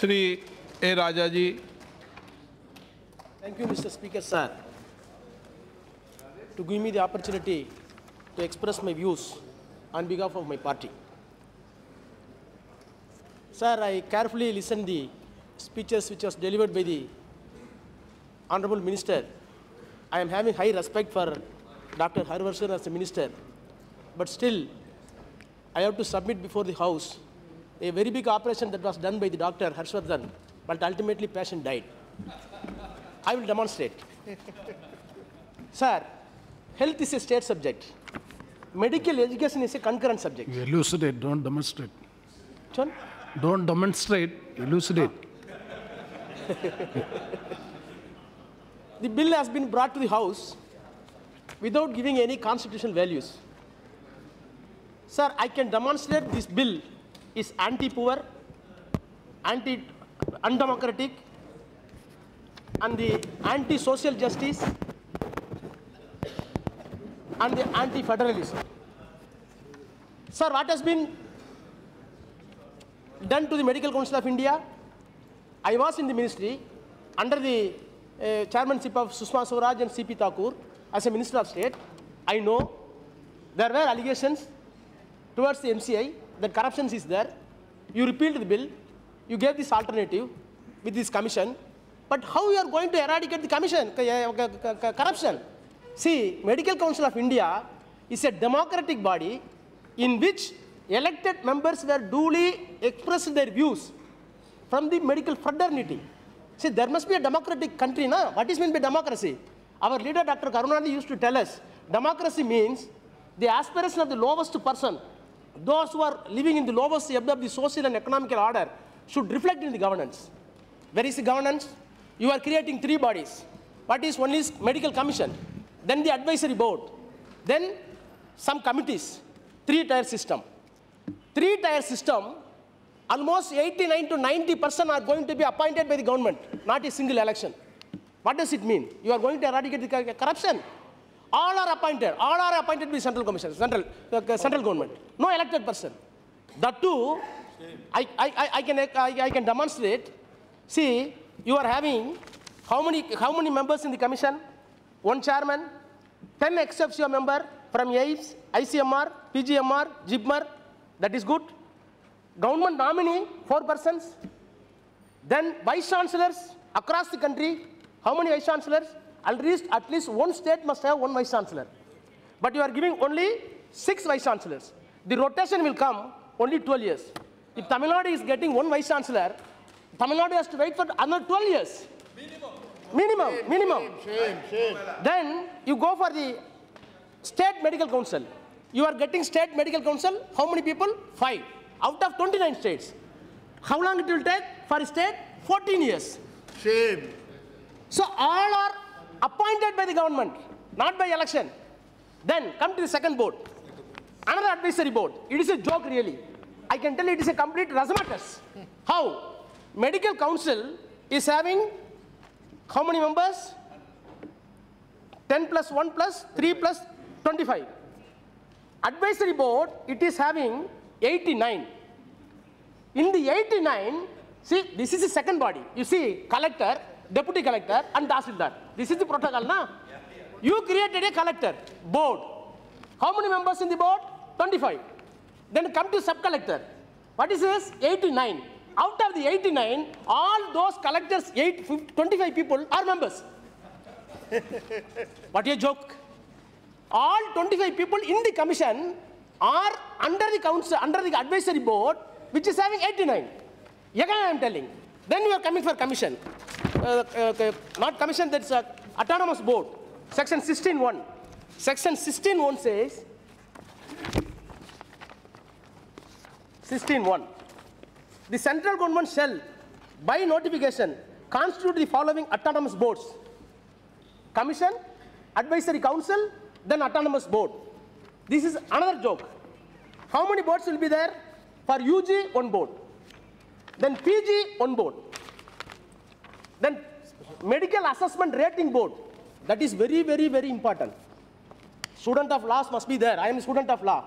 Shri A. Rajaji. Thank you, Mr. Speaker, sir, to give me the opportunity to express my views on behalf of my party. Sir, I carefully listened the speeches which was delivered by the Honorable Minister. I am having high respect for Dr. Harvarshan as a minister, but still I have to submit before the House a very big operation that was done by the Dr. Harshvardhan, but ultimately patient died. I will demonstrate. Sir, health is a state subject. Medical education is a concurrent subject. You elucidate, don't demonstrate. John? Don't demonstrate, elucidate. The bill has been brought to the House without giving any constitutional values. Sir, I can demonstrate this bill is anti-poor, undemocratic, and the anti-social justice, and the anti-federalism. Sir, what has been done to the Medical Council of India? I was in the ministry under the chairmanship of Sushma Swaraj and C.P. Thakur as a Minister of State. I know there were allegations towards the MCI that corruption is there. You repealed the bill. You gave this alternative with this commission. But how you are going to eradicate the commission, corruption? See, Medical Council of India is a democratic body in which elected members were duly expressed their views from the medical fraternity. See, there must be a democratic country, na? What is meant by democracy? Our leader, Dr. Karunanidhi, used to tell us, democracy means the aspiration of the lowest person, those who are living in the lowest ebb of the social and economical order, should reflect in the governance. Where is the governance? You are creating three bodies. One is medical commission, then the advisory board, then some committees, three-tier system. Three-tier system, almost 89 to 90% are going to be appointed by the government, not a single election. What does it mean? You are going to eradicate the corruption. All are appointed by central commission, central government. No elected person. That too, I can demonstrate. See, you are having how many members in the commission? One chairman, 10 ex officio member from AIIMS, ICMR, PGMR, JIPMER. That is good. Government nominee, 4 persons. Then vice chancellors across the country. How many vice chancellors? At least one state must have one vice chancellor. But you are giving only 6 vice chancellors. The rotation will come only 12 years. If Tamil Nadu is getting one vice chancellor, Tamil Nadu has to wait for another 12 years. Minimum. Shame. Then you go for the state medical council. You are getting state medical council, how many people? 5. Out of 29 states. How long it will take for a state? 14 years. Shame. So all are appointed by the government, not by election. Then come to the second board. Another advisory board. It is a joke really. I can tell you it is a complete razzmatazz. How? Medical council is having how many members? 10 plus 1 plus 3 plus 25. Advisory board, it is having 89. In the 89, see, this is the second body. You see, collector, deputy collector, and Tahsildar. This is the protocol, na? You created a collector board. How many members in the board? 25. Then come to sub-collector. What is this? 89. Out of the 89, all those collectors, 25 people are members. What a joke. All 25 people in the commission are under the council, under the advisory board, which is having 89. Again, I am telling. Then you are coming for commission. Not commission, that's autonomous board. Section 16.1. Section 16.1 says, 16.1. The central government shall, by notification, constitute the following autonomous boards. Commission, advisory council, then autonomous board. This is another joke. How many boards will be there? For UG, one board. Then PG, one board. Then medical assessment rating board. That is very, very, very important. Student of laws must be there. I am a student of law.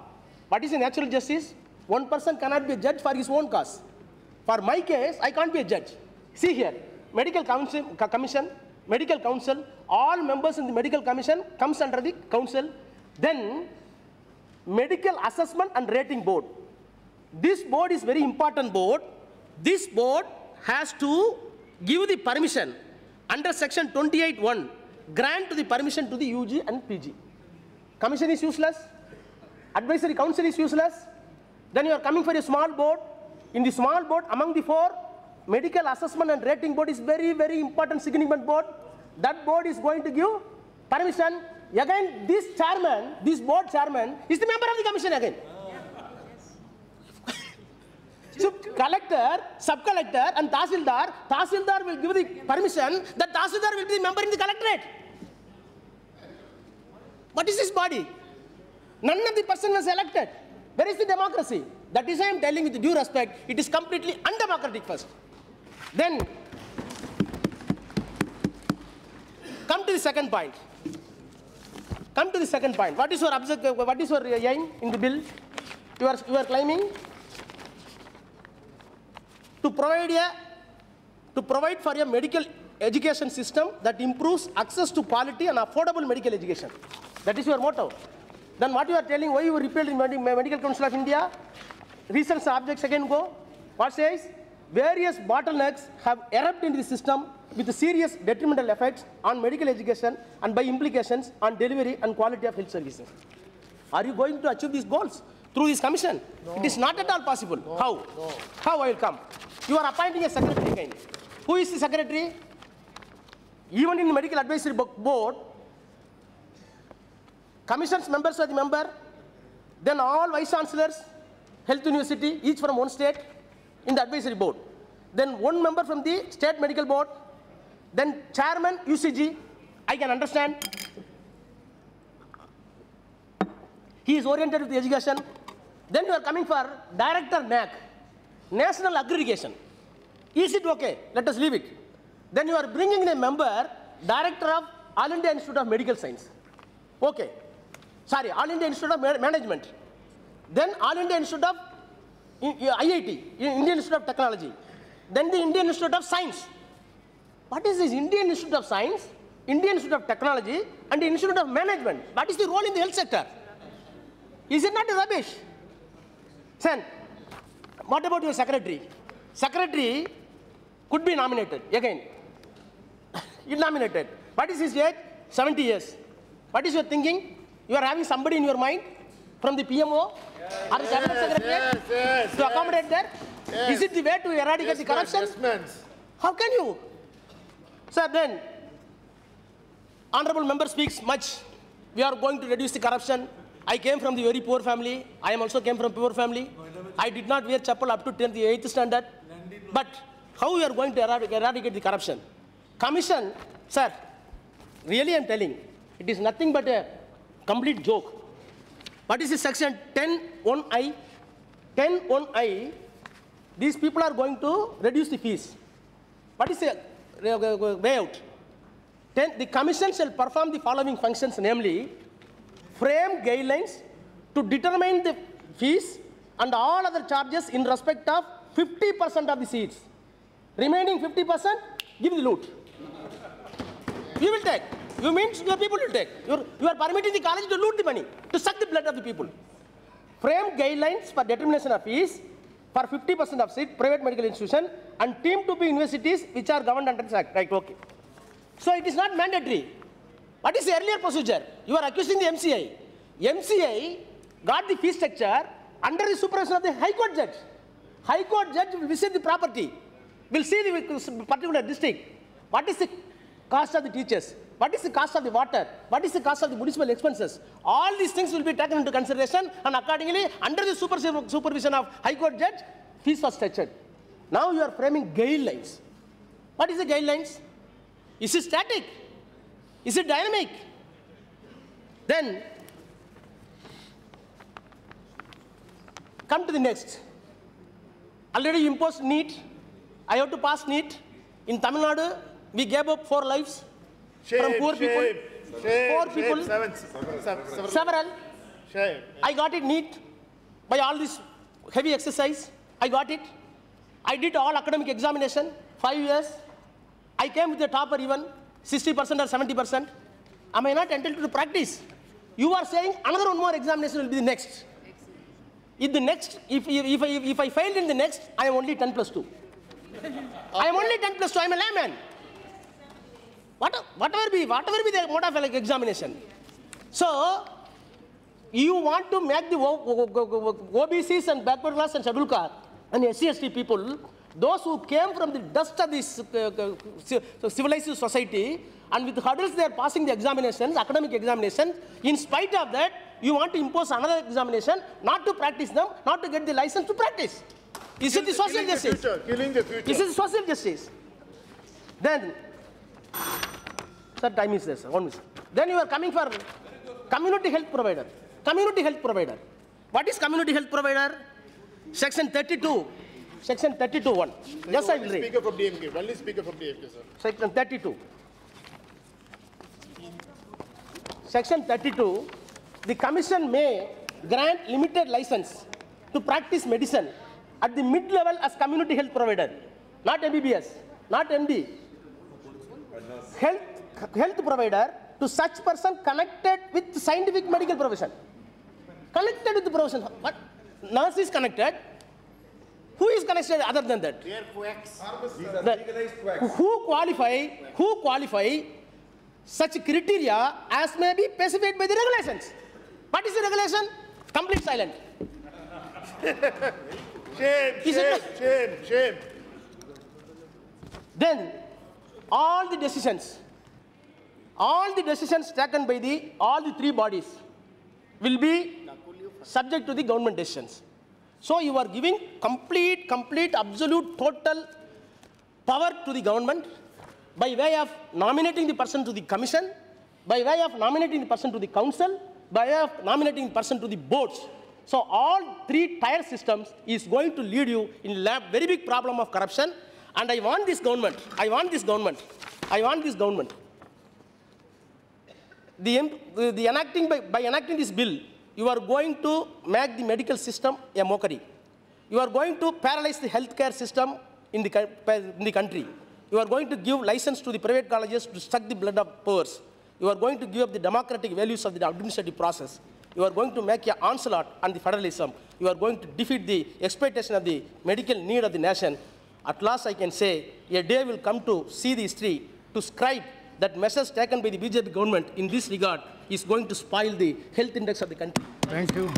What is a natural justice? One person cannot be a judge for his own cause. For my case, I can't be a judge. See here, medical commission, medical council, all members in the medical commission comes under the council. Then medical assessment and rating board. This board is very important board. This board has to give the permission under section 28(1), grant the permission to the UG and PG. Commission is useless. Advisory council is useless. Then you are coming for a small board. In the small board, among the four, medical assessment and rating board is very, very important, significant board. That board is going to give permission. Again, this chairman, this board chairman, is the member of the commission again. So collector, sub-collector and Tahsildar will give the permission, that Tahsildar will be the member in the collectorate. What is this body? None of the person was elected. Where is the democracy? That is why I am telling with due respect, it is completely undemocratic first. Then, come to the second point. Come to the second point. What is your aim in the bill? You are claiming to provide for a medical education system that improves access to quality and affordable medical education. That is your motto. Then what you are telling, why you repealed the Medical Council of India? Recent subjects again go. What says? Various bottlenecks have erupted in the system with serious detrimental effects on medical education and by implications on delivery and quality of health services. Are you going to achieve these goals through this commission? No. It is not at all possible. No. How? No. How I will come? You are appointing a secretary again. Who is the secretary? Even in the Medical Advisory Board, commission's members are the member, then all vice chancellors, health university, each from one state, in the advisory board. Then one member from the state medical board, then chairman UCG, I can understand. He is oriented with the education. Then you are coming for director NAC, national aggregation. Is it okay? Let us leave it. Then you are bringing in a member, director of All India Institute of Medical Science. Okay. Sorry, All India Institute of Management. Then All India Institute of IIT, Indian Institute of Technology. Then the Indian Institute of Science. What is this Indian Institute of Science, Indian Institute of Technology, and the Institute of Management? What is the role in the health sector? Is it not a rubbish? Then, what about your secretary? Secretary could be nominated again. Nominated. What is his age? 70 years. What is your thinking? You are having somebody in your mind from the PMO or the cabinet secretary to accommodate that? Is it the way to eradicate the corruption? How can you? Sir, then, honorable member speaks much. We are going to reduce the corruption. I came from the very poor family. I am also came from poor family. I did not wear chappal up to 10th, 8th standard. But how we are going to eradicate the corruption? Commission, sir, really I am telling, it is nothing but a complete joke. What is the section 10(1)(I)? 10(1)(I), these people are going to reduce the fees. What is the way out? The commission shall perform the following functions, namely, frame guidelines to determine the fees and all other charges in respect of 50% of the seats. Remaining 50%, give the loot. You will take. You means your people will take. You are permitting the college to loot the money, to suck the blood of the people. Frame guidelines for determination of fees for 50% of seats, private medical institution, and deemed to be universities which are governed under this act. Right, okay. So it is not mandatory. What is the earlier procedure? You are accusing the MCI. MCI got the fee structure under the supervision of the High Court judge. High Court judge will visit the property, will see the particular district. What is the cost of the teachers? What is the cost of the water? What is the cost of the municipal expenses? All these things will be taken into consideration, and accordingly, under the supervision of High Court judge, fees are structured. Now you are framing guidelines. What is the guidelines? Is it static? Is it dynamic? Then, come to the next. Already you imposed NEET. I have to pass NEET. In Tamil Nadu, we gave up 4 lives from poor people. Poor people. Several. I got it NEET by all this heavy exercise. I got it. I did all academic examination, 5 years. I came with the topper even, 60% or 70%. Am I not entitled to practice? You are saying another one more examination will be the next. If the next, if I failed in the next, I am only 10 plus 2. I am only 10 plus 2, I am a layman. Whatever be the mode of examination. So, you want to make the OBCs and backward class and scheduled caste and SC/ST people, those who came from the dust of this civilized society, and with hurdles they are passing the examinations, academic examinations. In spite of that, you want to impose another examination, not to practice them, not to get the license to practice. Is it the social justice? Killing the future. This is social justice. Then, sir, time is there, sir. 1 minute. Then you are coming for community health provider. Community health provider. What is community health provider? Section 32. Section 32(1). Yes, I will read. Speaker from DMK. Only speaker from DMK, sir. Section 32. Section 32. The commission may grant limited license to practice medicine at the mid-level as community health provider. Not MBBS, not MD. Health provider to such person connected with scientific medical profession. Connected with the profession. What? Nurse is connected. Who is connected other than that? They are quacks. Who qualify such criteria as may be specified by the regulations. What is the regulation? Complete silent. Shame. Then, all the decisions taken by all the 3 bodies will be subject to the government decisions. So you are giving complete, absolute, total power to the government by way of nominating the person to the commission, by way of nominating the person to the council, by way of nominating the person to the boards. So all 3 tier systems is going to lead you in a very big problem of corruption. And I want this government. By enacting this bill, you are going to make the medical system a mockery. You are going to paralyze the healthcare system in the country. You are going to give license to the private colleges to suck the blood of poors. You are going to give up the democratic values of the administrative process. You are going to make an onslaught on the federalism. You are going to defeat the expectation of the medical need of the nation. At last, I can say, a day will come to see the history, to scribe that measures taken by the BJP government in this regard is going to spoil the health index of the country. Thank you.